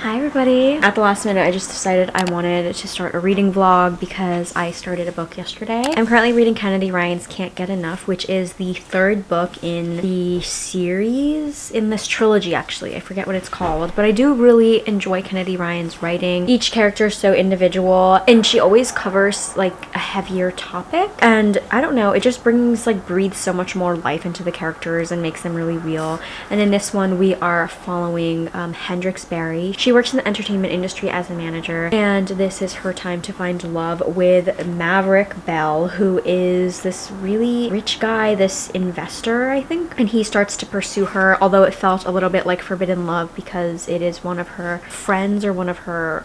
Hi everybody! At the last minute I just decided I wanted to start a reading vlog because I started a book yesterday. I'm currently reading Kennedy Ryan's Can't Get Enough, which is the third book in the series, in this trilogy actually. I forget what it's called, but I do really enjoy Kennedy Ryan's writing. Each character is so individual and she always covers like a heavier topic, and I don't know, it just breathes so much more life into the characters and makes them really real. And in this one we are following Hendrix Barry. She works in the entertainment industry as a manager, and this is her time to find love with Maverick Bell, who is this really rich guy, this investor, I think. And he starts to pursue her, although it felt a little bit like forbidden love because it is one of her friends or one of her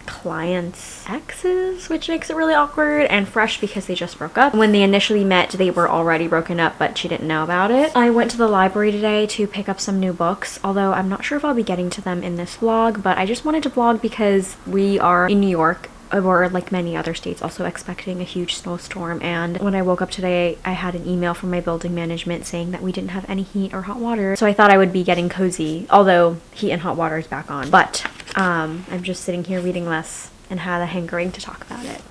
clients' exes, which makes it really awkward and fresh because they just broke up. When they initially met, they were already broken up, but she didn't know about it. I went to the library today to pick up some new books, although I'm not sure if I'll be getting to them in this vlog, but I just wanted to vlog because we are in New York, or like many other states, also expecting a huge snowstorm. And when I woke up today, I had an email from my building management saying that we didn't have any heat or hot water. So I thought I would be getting cozy, although heat and hot water is back on. But I'm just sitting here reading less and had a hankering to talk about it.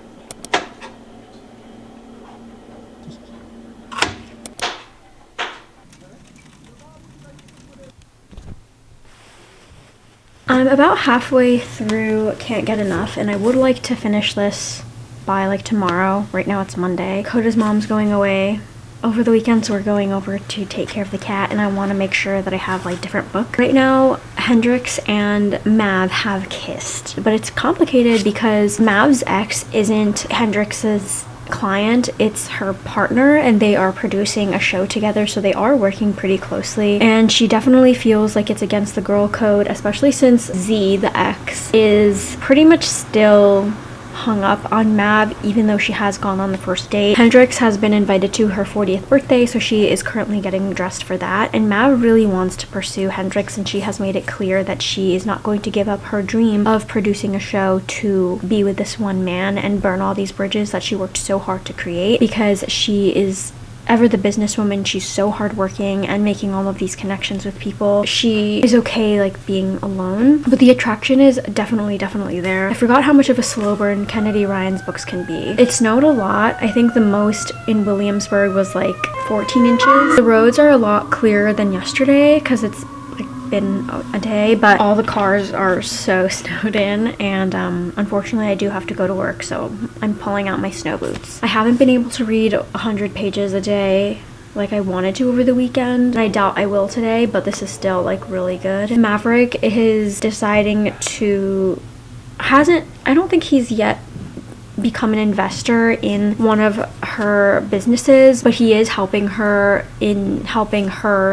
I'm about halfway through Can't Get Enough, and I would like to finish this by like tomorrow. Right now it's Monday. Coda's mom's going away over the weekend, so we're going over to take care of the cat, and I want to make sure that I have like different books. Right now, Hendrix and Mav have kissed, but it's complicated because Mav's ex isn't Hendrix's client, it's her partner, and they are producing a show together, so they are working pretty closely. And she definitely feels like it's against the girl code, especially since Z, the ex, is pretty much still hung up on Mav, even though she has gone on the first date. Hendrix has been invited to her 40th birthday, so she is currently getting dressed for that, and Mav really wants to pursue Hendrix, and she has made it clear that she is not going to give up her dream of producing a show to be with this one man and burn all these bridges that she worked so hard to create, because she is ever the businesswoman. She's so hardworking and making all of these connections with people. She is okay like being alone, but the attraction is definitely there. I forgot how much of a slow burn Kennedy Ryan's books can be. It snowed a lot. I think the most in Williamsburg was like 14 inches. The roads are a lot clearer than yesterday because it's been a day, but all the cars are so snowed in, and unfortunately I do have to go to work, so I'm pulling out my snow boots. I haven't been able to read 100 pages a day like I wanted to over the weekend. I doubt I will today, but this is still like really good. Maverick is deciding to I don't think he's yet become an investor in one of her businesses, but he is helping her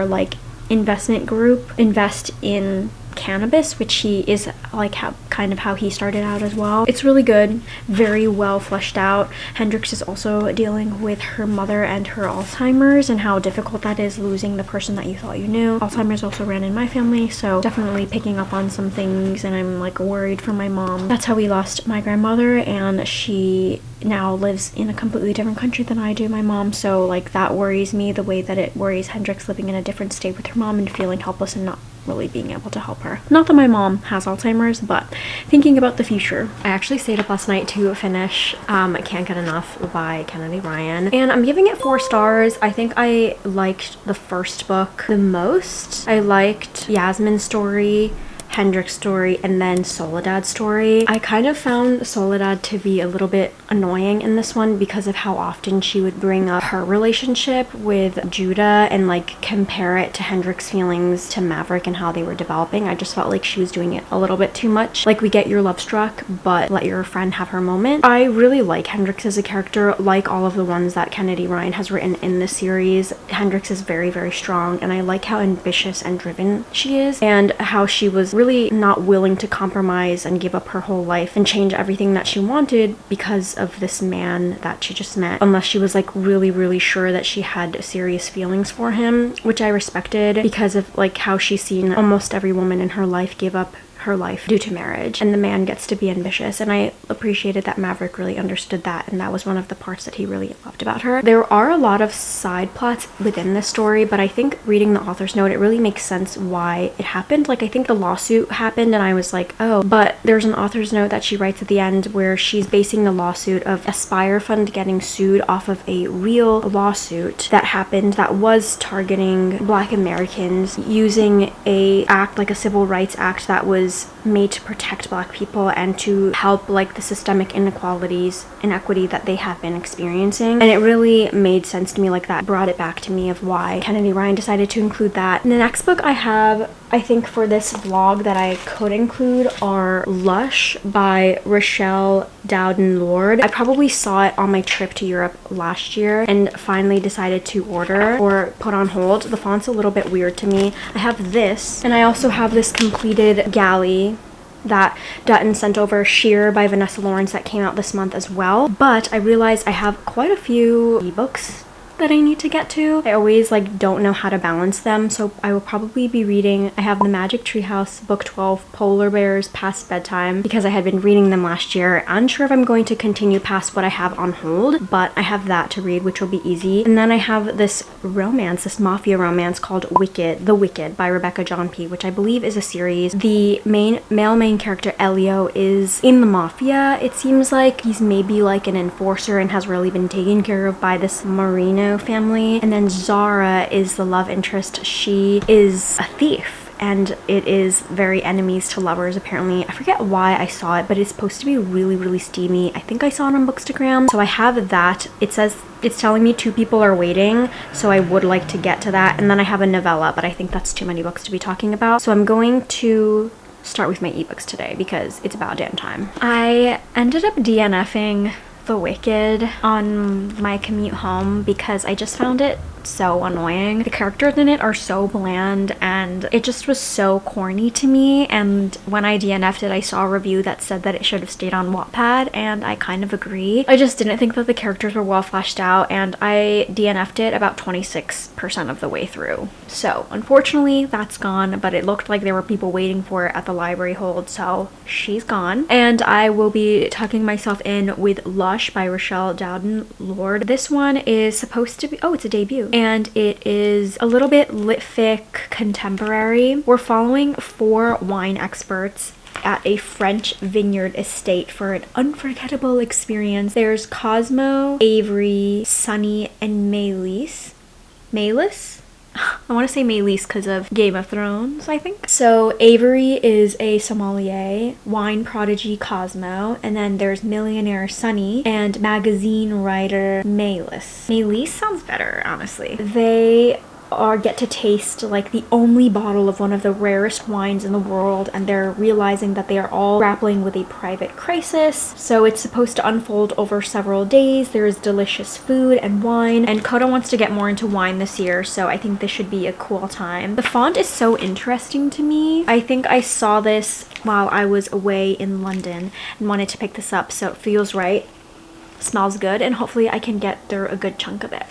like investment group invest in cannabis, which he is like kind of how he started out as well. It's really good, very well fleshed out. Hendrix is also dealing with her mother and her Alzheimer's and how difficult that is, losing the person that you thought you knew. Alzheimer's also ran in my family, so definitely picking up on some things, and I'm like worried for my mom. That's how we lost my grandmother, and she now lives in a completely different country than I do, my mom, so like that worries me the way that it worries Hendrix living in a different state with her mom and feeling helpless and not really being able to help her. Not that my mom has Alzheimer's, but thinking about the future. I actually stayed up last night to finish Can't Get Enough by Kennedy Ryan, and I'm giving it 4 stars. I think I liked the first book the most. I liked Yasmin's story, Hendrix's story, and then Soledad's story. I kind of found Soledad to be a little bit annoying in this one because of how often she would bring up her relationship with Judah and like compare it to Hendrix's feelings to Maverick and how they were developing. I just felt like she was doing it a little bit too much. Like, we get you're love struck, but let your friend have her moment. I really like Hendrix as a character. Like all of the ones that Kennedy Ryan has written in this series, Hendrix is very strong, and I like how ambitious and driven she is, and how she was really not willing to compromise and give up her whole life and change everything that she wanted because of this man that she just met, unless she was like really sure that she had serious feelings for him, which I respected because of like how she's seen almost every woman in her life give up her life due to marriage, and the man gets to be ambitious. And I appreciated that Maverick really understood that, and that was one of the parts that he really loved about her. There are a lot of side plots within this story, but I think reading the author's note, it really makes sense why it happened. Like, I think the lawsuit happened and I was like, oh, but there's an author's note that she writes at the end where she's basing the lawsuit of Aspire Fund getting sued off of a real lawsuit that happened that was targeting Black Americans using a act, like a civil rights act that was made to protect Black people and to help like the systemic inequity that they have been experiencing. And it really made sense to me, like that brought it back to me of why Kennedy Ryan decided to include that. And the next book I have, I think for this vlog that I could include, are Lush by Rochelle Dowden Lord. I probably saw it on my trip to Europe last year and finally decided to order or put on hold. The font's a little bit weird to me. I have this, and I also have this completed galley that Dutton sent over, Sheer by Vanessa Lawrence, that came out this month as well. But I realized I have quite a few ebooks that I need to get to. I always like don't know how to balance them, so I will probably be reading, I have The Magic Treehouse, book 12, Polar Bears Past Bedtime, because I had been reading them last year. Unsure if I'm going to continue past what I have on hold, but I have that to read, which will be easy. And then I have this romance, this mafia romance called The Wicked by Rebecca John P., which I believe is a series. The male main character, Elio, is in the mafia. It seems like he's maybe like an enforcer and has really been taken care of by this Marino family. And then Zara is the love interest. She is a thief, and it is very enemies to lovers apparently. I forget why I saw it, but it's supposed to be really, really steamy. I think I saw it on Bookstagram, so I have that. It says it's telling me 2 people are waiting, so I would like to get to that. And then I have a novella, but I think that's too many books to be talking about, so I'm going to start with my ebooks today because it's about damn time. I ended up DNFing The Wicked on my commute home because I just found it so annoying. The characters in it are so bland and it just was so corny to me, and when I DNF'd it I saw a review that said that it should have stayed on Wattpad, and I kind of agree. I just didn't think that the characters were well fleshed out, and I DNF'd it about 26% of the way through. So unfortunately that's gone, but it looked like there were people waiting for it at the library hold, so she's gone. And I will be tucking myself in with Lush by Rochelle Dowden Lord. This one is supposed to be, oh, it's a debut, and it is a little bit lit-fic contemporary. We're following 4 wine experts at a French vineyard estate for an unforgettable experience. There's Cosmo, Avery, Sunny, and Maëlys. I want to say Maëlys because of Game of Thrones, I think. So Avery is a sommelier, wine prodigy Cosmo, and then there's millionaire Sunny and magazine writer Maëlys. Maëlys sounds better, honestly. They get to taste like the only bottle of one of the rarest wines in the world, and they're realizing that they are all grappling with a private crisis. So it's supposed to unfold over several days. There is delicious food and wine, and Coda wants to get more into wine this year, so I think this should be a cool time. The font is so interesting to me. I think I saw this while I was away in London and wanted to pick this up, so it feels right, smells good, and hopefully I can get through a good chunk of it.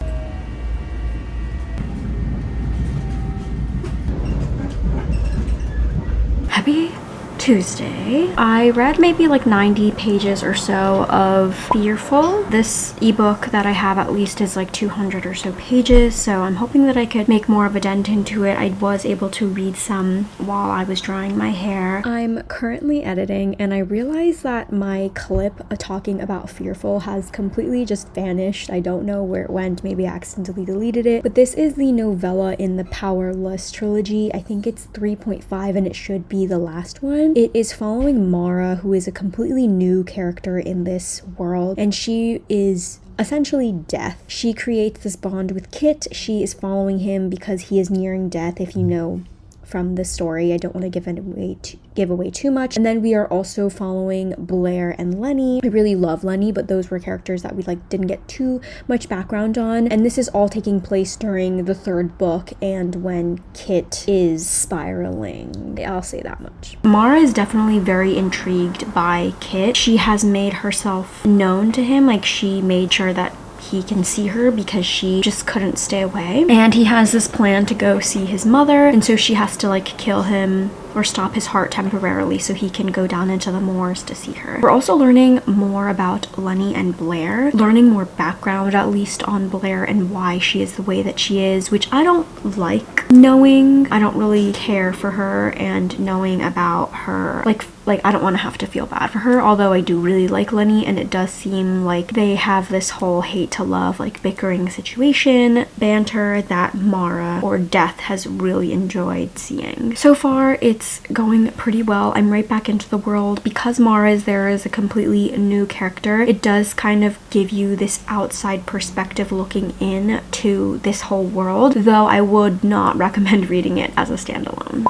Happy Tuesday. I read maybe like 90 pages or so of Fearful. This ebook that I have at least is like 200 or so pages, so I'm hoping that I could make more of a dent into it. I was able to read some while I was drying my hair. I'm currently editing and I realized that my clip talking about Fearful has completely just vanished. I don't know where it went. Maybe I accidentally deleted it, but this is the novella in the Powerless trilogy. I think it's 3.5 and it should be the last one. It is following Mara, who is a completely new character in this world, and she is essentially death. She creates this bond with Kit. She is following him because he is nearing death, if you know from the story. I don't want to give away too much. And then we are also following Blair and Lenny. I really love Lenny, but those were characters that we didn't get too much background on. And this is all taking place during the 3rd book and when Kit is spiraling. I'll say that much. Mara is definitely very intrigued by Kit. She has made herself known to him. Like, she made sure that he can see her because she just couldn't stay away, and he has this plan to go see his mother, and so she has to like kill him or stop his heart temporarily so he can go down into the moors to see her. We're also learning more about Lenny and Blair, learning more background at least on Blair and why she is the way that she is, which I don't like knowing. I don't really care for her, and knowing about her, like I don't want to have to feel bad for her, although I do really like Lenny, and it does seem like they have this whole hate to love, like bickering situation, banter that Mara or Death has really enjoyed seeing. So far it's going pretty well. I'm right back into the world. Because Mara is there as a completely new character, it does kind of give you this outside perspective looking in to this whole world, though I would not recommend reading it as a standalone.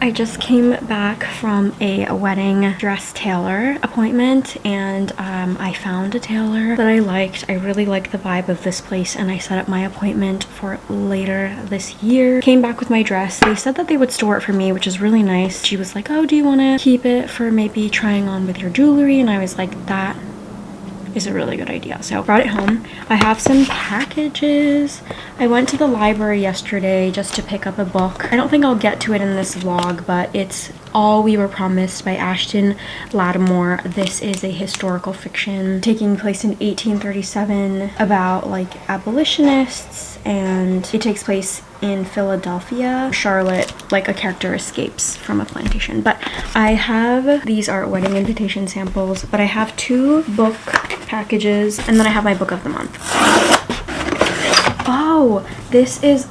I just came back from a wedding dress tailor appointment, and I found a tailor that I liked. I really liked the vibe of this place, and I set up my appointment for later this year. Came back with my dress. They said that they would store it for me, which is really nice. She was like, oh, do you want to keep it for maybe trying on with your jewelry? And I was like, that is a really good idea. So brought it home. I have some packages. I went to the library yesterday just to pick up a book. I don't think I'll get to it in this vlog, but it's All We Were Promised by Ashton Lattimore. This is a historical fiction taking place in 1837 about like abolitionists, and it takes place in Philadelphia. Charlotte, like a character, escapes from a plantation. But I have, these are wedding invitation samples, but I have 2 book packages, and then I have my book of the month. Oh, this is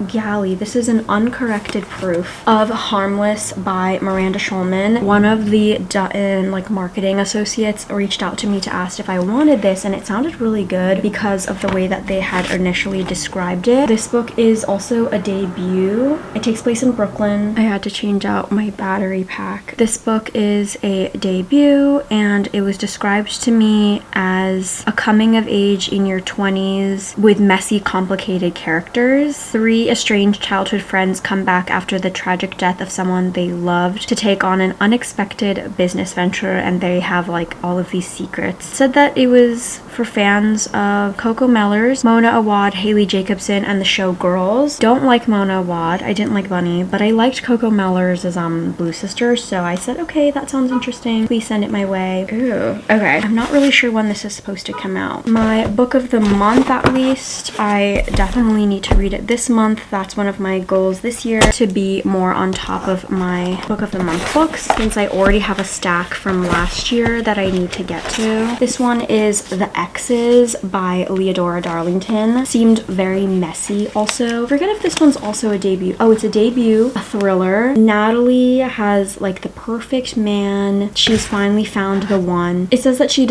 Galley. This is an uncorrected proof of Harmless by Miranda Schulman. One of the Dutton like marketing associates reached out to me to ask if I wanted this, and it sounded really good because of the way that they had initially described it. This book is also a debut. It takes place in Brooklyn. I had to change out my battery pack. This book is a debut, and it was described to me as a coming of age in your 20s with messy, complicated characters. 3 estranged childhood friends come back after the tragic death of someone they loved to take on an unexpected business venture, and they have like all of these secrets. It said that it was for fans of Coco Mellors, Mona Awad, Haley Jacobson, and the show Girls. Don't like Mona Awad. I didn't like Bunny, but I liked Coco Mellors as Blue Sister, so I said, okay, that sounds interesting. Please send it my way. Ooh, okay. I'm not really sure when this is supposed to come out. My book of the month, at least, I definitely need to read it this month. That's one of my goals this year, to be more on top of my book of the month books, since I already have a stack from last year that I need to get to. This one is The X's by Leodora Darlington. Seemed very messy also. Forget if this one's also a debut. Oh, it's a debut, a thriller. Natalie has like the perfect man. She's finally found the one. It says that she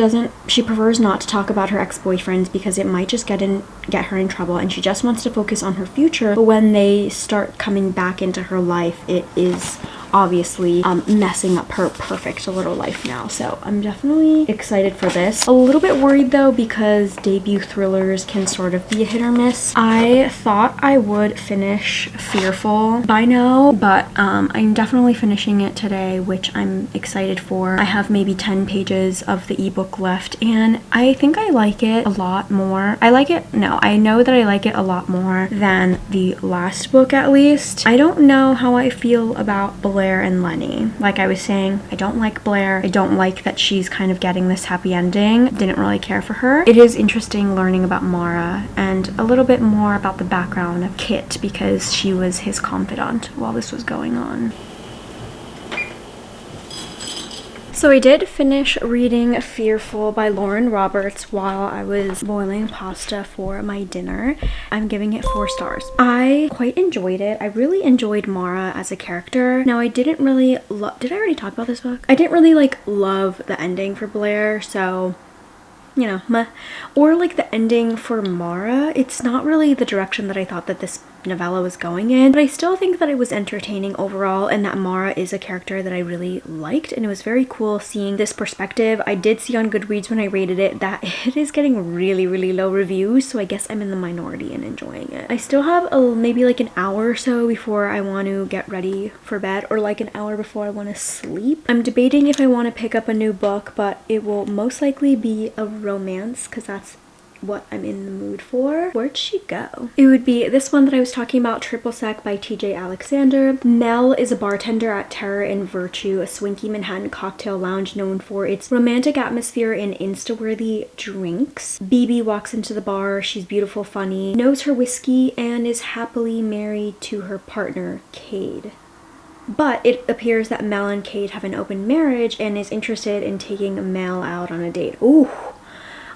prefers not to talk about her ex-boyfriends because it might just get her in trouble, and she just wants to focus on her future. But when they start coming back into her life, it is obviously messing up her perfect little life now. So I'm definitely excited for this. A little bit worried though, because debut thrillers can sort of be a hit or miss. I thought I would finish Fearful by now, but I'm definitely finishing it today, which I'm excited for. I have maybe 10 pages of the ebook left, and I think I like it a lot more. I know that I like it a lot more than the last book, at least. I don't know how I feel about Blair and Lenny. Like I was saying, I don't like Blair. I don't like that she's kind of getting this happy ending. Didn't really care for her. It is interesting learning about Mara and a little bit more about the background of Kit, because she was his confidant while this was going on. So I did finish reading Fearful by Lauren Roberts while I was boiling pasta for my dinner. I'm giving it 4 stars. I quite enjoyed it. I really enjoyed Mara as a character. Now I didn't really did I already talk about this book? I didn't really like love the ending for Blair, so you know, meh. Or like the ending for Mara, it's not really the direction that I thought that this novella was going in, but I still think that it was entertaining overall, and that Mara is a character that I really liked, and it was very cool seeing this perspective. I did see on Goodreads when I rated it that it is getting really, really low reviews, so I guess I'm in the minority in enjoying it. I still have maybe like an hour or so before I want to get ready for bed, or like an hour before I want to sleep. I'm debating if I want to pick up a new book, but it will most likely be a romance, because that's what I'm in the mood for. Where'd she go? It would be this one that I was talking about, Triple Sec by TJ Alexander. Mel is a bartender at Terror and Virtue, a swanky Manhattan cocktail lounge known for its romantic atmosphere and insta-worthy drinks. BB walks into the bar. She's beautiful, funny, knows her whiskey, and is happily married to her partner, Cade. But it appears that Mel and Cade have an open marriage and is interested in taking Mel out on a date. Ooh,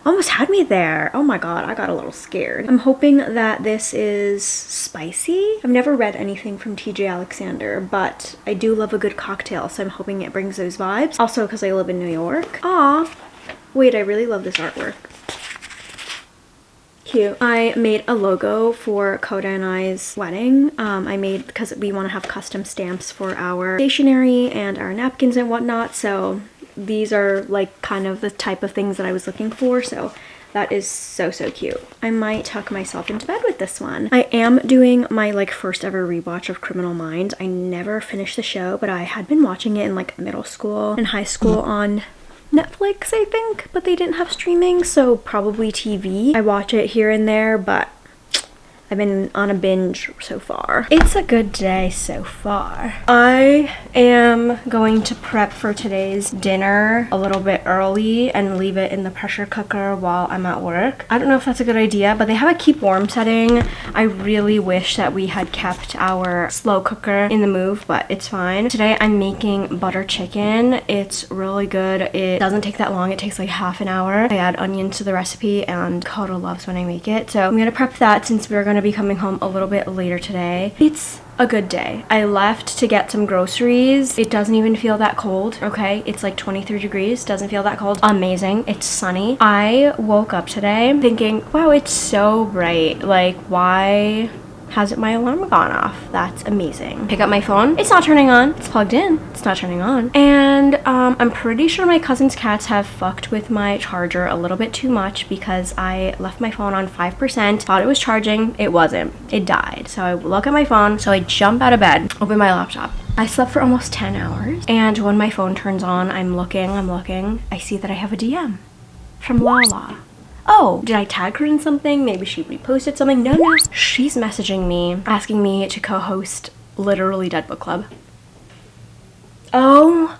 almost had me there. Oh my god, I got a little scared. I'm hoping that this is spicy. I've never read anything from TJ Alexander, but I do love a good cocktail, so I'm hoping it brings those vibes. Also, because I live in New York. Aw. Wait, I really love this artwork. Cute. I made a logo for Coda and I's wedding. I made, because we want to have custom stamps for our stationery and our napkins and whatnot, so these are like kind of the type of things that I was looking for, so that is so cute. I might tuck myself into bed with this one. I am doing my like first ever rewatch of Criminal Minds. I never finished the show, but I had been watching it in like middle school and high school on Netflix, I think, but they didn't have streaming, so probably TV. I watch it here and there, but I've been on a binge so far. It's a good day so far. I am going to prep for today's dinner a little bit early and leave it in the pressure cooker while I'm at work. I don't know if that's a good idea, but they have a keep warm setting. I really wish that we had kept our slow cooker in the move, but it's fine. Today I'm making butter chicken. It's really good. It doesn't take that long. It takes like half an hour. I add onion to the recipe and Coda loves when I make it. So I'm gonna prep that since we're gonna be coming home a little bit later today. It's a good day. I left to get some groceries. It doesn't even feel that cold, okay? It's like 23 degrees, doesn't feel that cold. Amazing. It's sunny. I woke up today thinking, wow, it's so bright. Like, why hasn't my alarm gone off? That's amazing. Pick up my phone. It's not turning on. It's plugged in. It's not turning on. And I'm pretty sure my cousin's cats have fucked with my charger a little bit too much because I left my phone on 5%, thought it was charging. It wasn't. It died. So I look at my phone. So I jump out of bed, open my laptop. I slept for almost 10 hours. And when my phone turns on, I'm looking. I see that I have a DM from Lala. Oh, did I tag her in something? Maybe she reposted something? No. She's messaging me, asking me to co-host literally Dead Book Club. Oh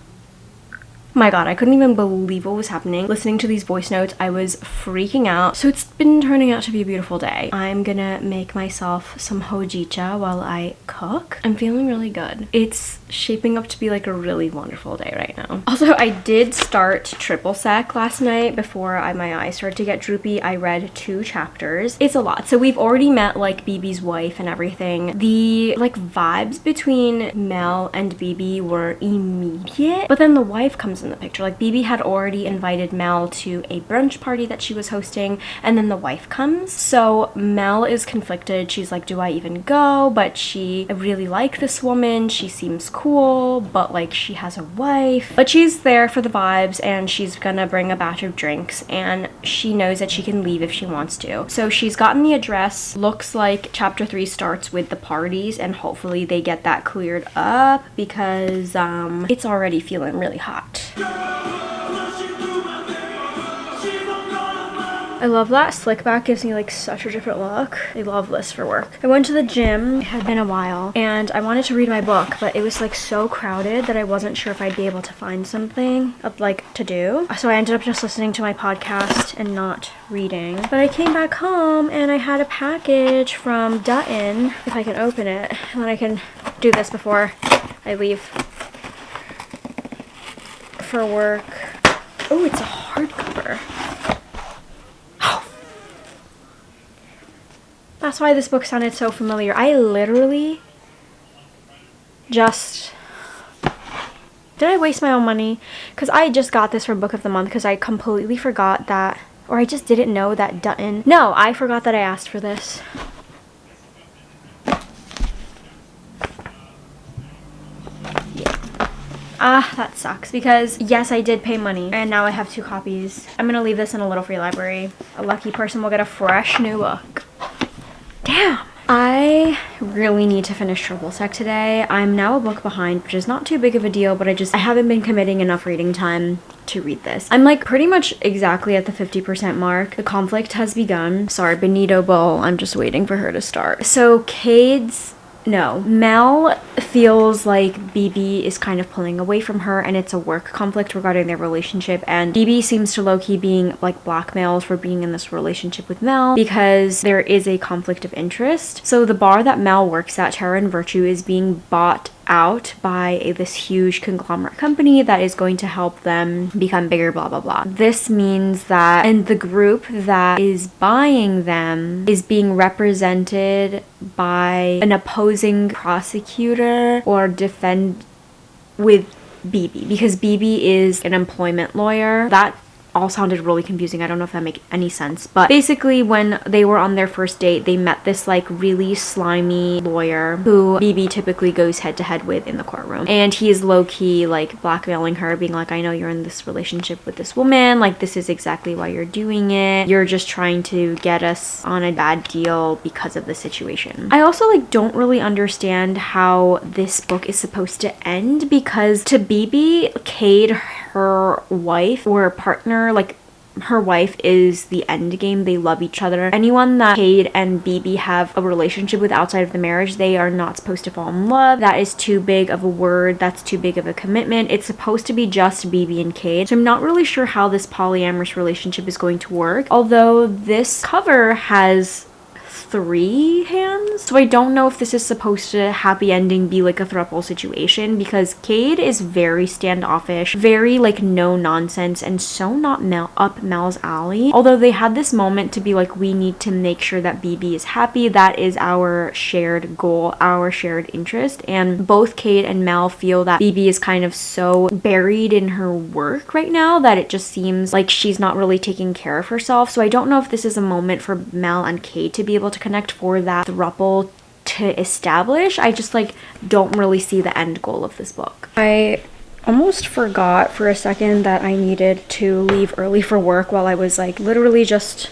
my god, I couldn't even believe what was happening. Listening to these voice notes, I was freaking out. So it's been turning out to be a beautiful day. I'm gonna make myself some hojicha while I cook. I'm feeling really good. It's shaping up to be like a really wonderful day right now. Also, I did start Triple Sec last night before my eyes started to get droopy. I read 2 chapters. It's a lot. So we've already met like BB's wife and everything. The like vibes between Mel and BB were immediate, but then the wife comes in the picture. Like BB had already invited Mel to a brunch party that she was hosting, and then the wife comes. So Mel is conflicted. She's like, do I even go? But I really like this woman. She seems cool, but like she has a wife. But she's there for the vibes, and she's gonna bring a batch of drinks, and she knows that she can leave if she wants to. So she's gotten the address. Looks like chapter 3 starts with the parties, and hopefully they get that cleared up because it's already feeling really hot. I love that slick back, gives me like such a different look. I love this for work. I went to the gym, it had been a while, and I wanted to read my book, but it was like so crowded that I wasn't sure if I'd be able to find something like to do. So I ended up just listening to my podcast and not reading. But I came back home and I had a package from Dutton, if I can open it, and then I can do this before I leave for work. Oh, it's a hardcover. That's why this book sounded so familiar. I literally just... Did I waste my own money? Because I just got this for Book of the Month because I completely forgot that... Or I just didn't know that Dutton... No, I forgot that I asked for this. Ah, that sucks because yes, I did pay money and now I have 2 copies. I'm gonna leave this in a little free library. A lucky person will get a fresh new book. Damn. I really need to finish Triple Sec today. I'm now a book behind, which is not too big of a deal, but I haven't been committing enough reading time to read this. I'm like pretty much exactly at the 50% mark. The conflict has begun. Sorry, Benito Bowl. I'm just waiting for her to start. So Mel feels like BB is kind of pulling away from her, and it's a work conflict regarding their relationship, and BB seems to low-key being like blackmailed for being in this relationship with Mel because there is a conflict of interest. So the bar that Mel works at, Terror and Virtue, is being bought out by this huge conglomerate company that is going to help them become bigger, blah blah blah. This means that, and the group that is buying them is being represented by an opposing prosecutor or defend with BB, because BB is an employment lawyer. That all sounded really confusing. I don't know if that makes any sense, but basically when they were on their first date, they met this like really slimy lawyer who BB typically goes head to head with in the courtroom, and he is low-key like blackmailing her, being like, I know you're in this relationship with this woman, like this is exactly why you're doing it, you're just trying to get us on a bad deal because of the situation. I also like don't really understand how this book is supposed to end, because to BB, Cade, her wife or partner, like her wife is the end game. They love each other. Anyone that Cade and BB have a relationship with outside of the marriage, they are not supposed to fall in love. That is too big of a word. That's too big of a commitment. It's supposed to be just BB and Cade. So I'm not really sure how this polyamorous relationship is going to work, although this cover has 3 hands. So I don't know if this is supposed to happy ending be like a throuple situation, because Cade is very standoffish, very like no nonsense, and so not up Mel's alley. Although they had this moment to be like, we need to make sure that BB is happy. That is our shared goal, our shared interest. And both Cade and Mel feel that BB is kind of so buried in her work right now that it just seems like she's not really taking care of herself. So I don't know if this is a moment for Mel and Cade to be able to connect, for that throuple to establish. I just like don't really see the end goal of this book. I almost forgot for a second that I needed to leave early for work while I was like literally just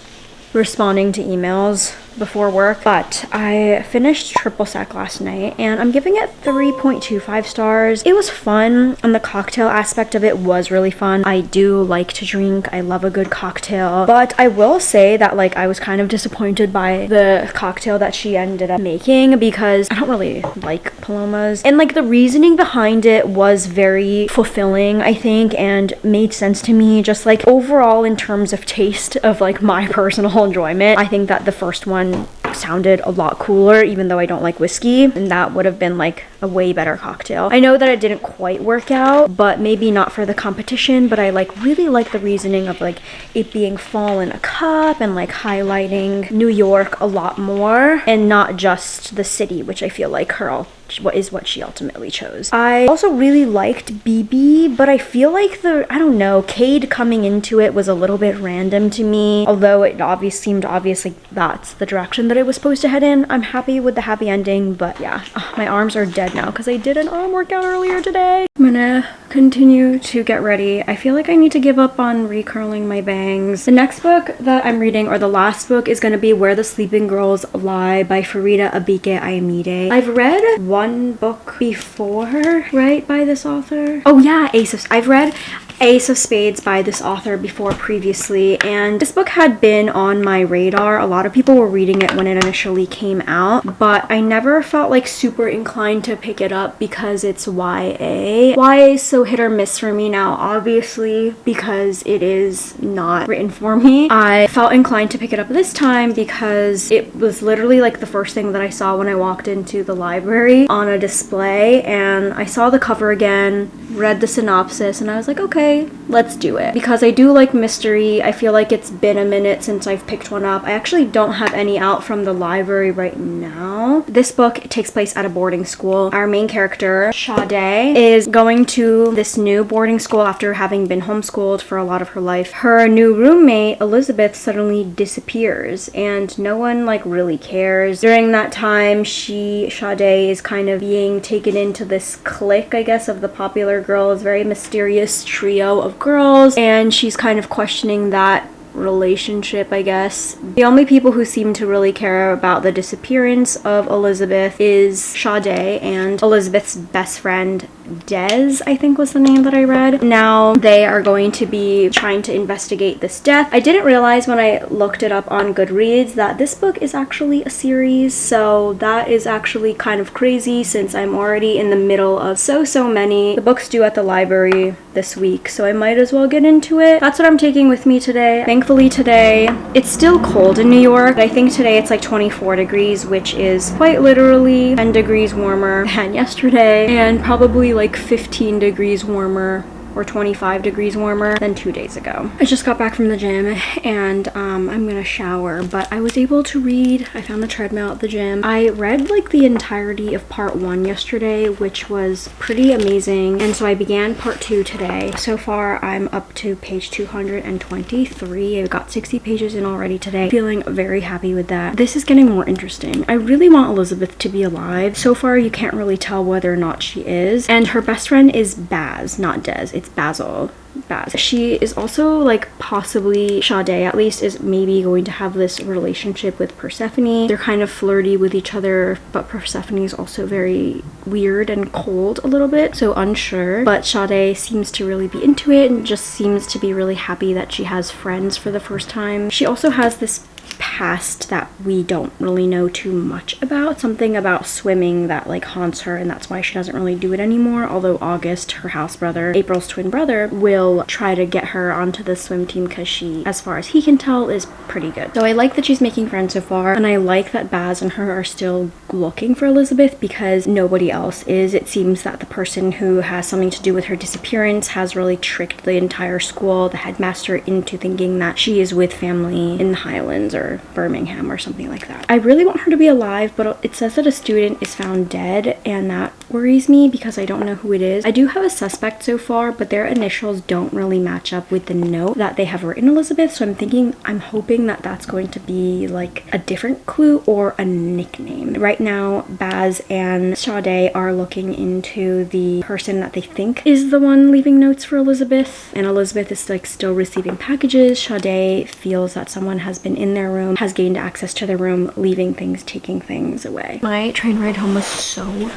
responding to emails before work, but I finished Triple Sec last night and I'm giving it 3.25 stars. It was fun, and the cocktail aspect of it was really fun. I do like to drink. I love a good cocktail, but I will say that like I was kind of disappointed by the cocktail that she ended up making, because I don't really like Palomas, and like the reasoning behind it was very fulfilling, I think, and made sense to me. Just like overall in terms of taste of like my personal enjoyment, I think that the first one sounded a lot cooler, even though I don't like whiskey, and that would have been like a way better cocktail. I know that it didn't quite work out, but maybe not for the competition, but I like really like the reasoning of like it being fall in a cup and like highlighting New York a lot more and not just the city, which I feel like what she ultimately chose. I also really liked BB, but I feel like I don't know, Cade coming into it was a little bit random to me, although it seemed obvious like that's the direction that it was supposed to head in. I'm happy with the happy ending, but yeah, my arms are dead now because I did an arm workout earlier today. I'm gonna continue to get ready. I feel like I need to give up on recurling my bangs. The next book that I'm reading, or the last book, is gonna be Where the Sleeping Girls Lie by Faridah Àbíké-Íyímídé. I've read one book before, right, by this author. Oh yeah, I've read Ace of Spades by this author before previously, and this book had been on my radar. A lot of people were reading it when it initially came out, but I never felt like super inclined to pick it up because it's YA. YA is so hit or miss for me now, obviously, because it is not written for me. I felt inclined to pick it up this time because it was literally like the first thing that I saw when I walked into the library on a display, and I saw the cover again, read the synopsis, and I was like, okay, let's do it. Because I do like mystery. I feel like it's been a minute since I've picked one up. I actually don't have any out from the library right now. This book takes place at a boarding school. Our main character, Sade, is going to this new boarding school after having been homeschooled for a lot of her life. Her new roommate, Elizabeth, suddenly disappears, and no one like really cares. During that time, Sade is kind of being taken into this clique, I guess, of the popular girls, very mysterious trio of girls, and she's kind of questioning that relationship, I guess. The only people who seem to really care about the disappearance of Elizabeth is Sade and Elizabeth's best friend, Des, I think was the name that I read. Now they are going to be trying to investigate this death. I didn't realize when I looked it up on Goodreads that this book is actually a series, so that is actually kind of crazy since I'm already in the middle of so many. The book's due at the library this week, so I might as well get into it. That's what I'm taking with me today. Thankfully today, it's still cold in New York. I think today it's like 24 degrees, which is quite literally 10 degrees warmer than yesterday, and probably like 15 degrees warmer or 25 degrees warmer than 2 days ago. I just got back from the gym and I'm gonna shower, but I was able to read. I found the treadmill at the gym. I read like the entirety of part 1 yesterday, which was pretty amazing, and so I began part 2 today. So far I'm up to page 223. I've got 60 pages in already today. Feeling very happy with that. This is getting more interesting. I really want Elizabeth to be alive. So far you can't really tell whether or not she is, and her best friend is Baz, not Des. It's Basil. Baz. She is also like possibly, Sade at least, is maybe going to have this relationship with Persephone. They're kind of flirty with each other, but Persephone is also very weird and cold a little bit, so unsure. But Sade seems to really be into it and just seems to be really happy that she has friends for the first time. She also has this past that we don't really know too much about, something about swimming that like haunts her, and that's why she doesn't really do it anymore, although August, her house brother, April's twin brother, will try to get her onto the swim team because she, as far as he can tell, is pretty good. So I like that she's making friends so far, and I like that Baz and her are still looking for Elizabeth because nobody else is. It seems that the person who has something to do with her disappearance has really tricked the entire school, the headmaster, into thinking that she is with family in the Highlands or Birmingham or something like that. I really want her to be alive, but it says that a student is found dead, and that worries me because I don't know who it is. I do have a suspect so far, but their initials don't really match up with the note that they have written Elizabeth, so I'm hoping that that's going to be like a different clue or a nickname. Right now, Baz and Sade are looking into the person that they think is the one leaving notes for Elizabeth, and Elizabeth is like still receiving packages. Sade feels that someone has been in their room, has gained access to their room, leaving things, taking things away. My train ride home was so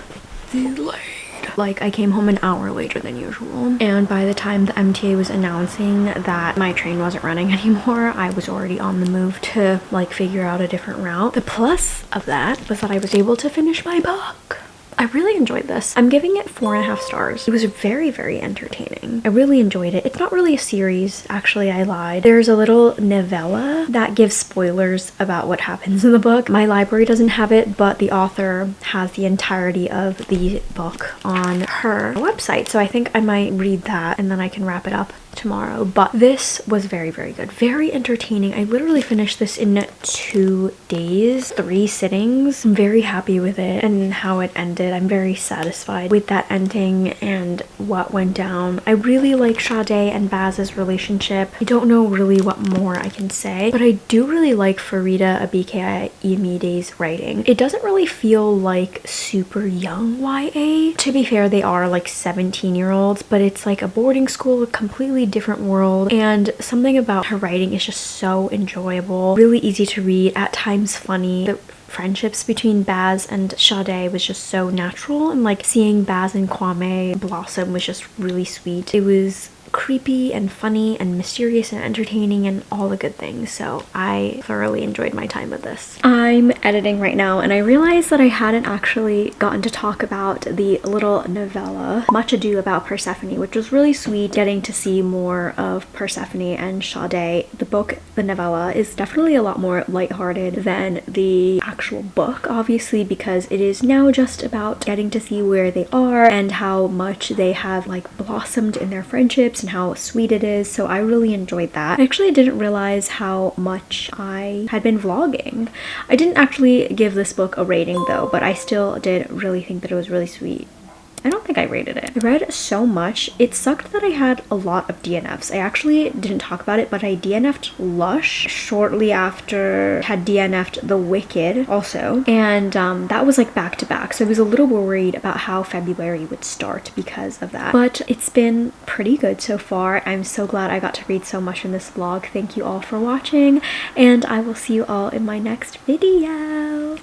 delayed. Like, I came home an hour later than usual, and by the time the MTA was announcing that my train wasn't running anymore, I was already on the move to like figure out a different route. The plus of that was that I was able to finish my book. I really enjoyed this. I'm giving it 4.5 stars. It was very entertaining. I really enjoyed it. It's not really a series. Actually, I lied. There's a little novella that gives spoilers about what happens in the book. My library doesn't have it, but the author has the entirety of the book on her website. So I think I might read that and then I can wrap it up tomorrow. But this was very good, very entertaining. I literally finished this in 2 days, 3 sittings. I'm very happy with it and how it ended. I'm very satisfied with that ending and what went down. I really like Sade and Baz's relationship. I don't know really what more I can say, but I do really like Faridah Àbíké-Íyímídé's writing. It doesn't really feel like super young YA. To be fair, they are like 17-year-olds, but it's like a boarding school, a completely different world, and something about her writing is just so enjoyable, really easy to read, at times funny. The friendships between Baz and Sade was just so natural, and like seeing Baz and Kwame blossom was just really sweet. It was creepy and funny and mysterious and entertaining and all the good things, so I thoroughly enjoyed my time with this. I'm editing right now and I realized that I hadn't actually gotten to talk about the little novella Much Ado About Persephone, which was really sweet, getting to see more of Persephone and Sade. The book, the novella, is definitely a lot more lighthearted than the actual book, obviously, because it is now just about getting to see where they are and how much they have like blossomed in their friendships and how sweet it is. So I really enjoyed that. I actually didn't realize how much I had been vlogging. I didn't actually give this book a rating though, but I still did really think that it was really sweet. I don't think I rated it. I read so much. It sucked that I had a lot of DNFs. I actually didn't talk about it, but I DNF'd Lush shortly after, had DNF'd The Wicked also, and that was like back to back, so I was a little worried about how February would start because of that. But it's been pretty good so far. I'm so glad I got to read so much in this vlog. Thank you all for watching, and I will see you all in my next video.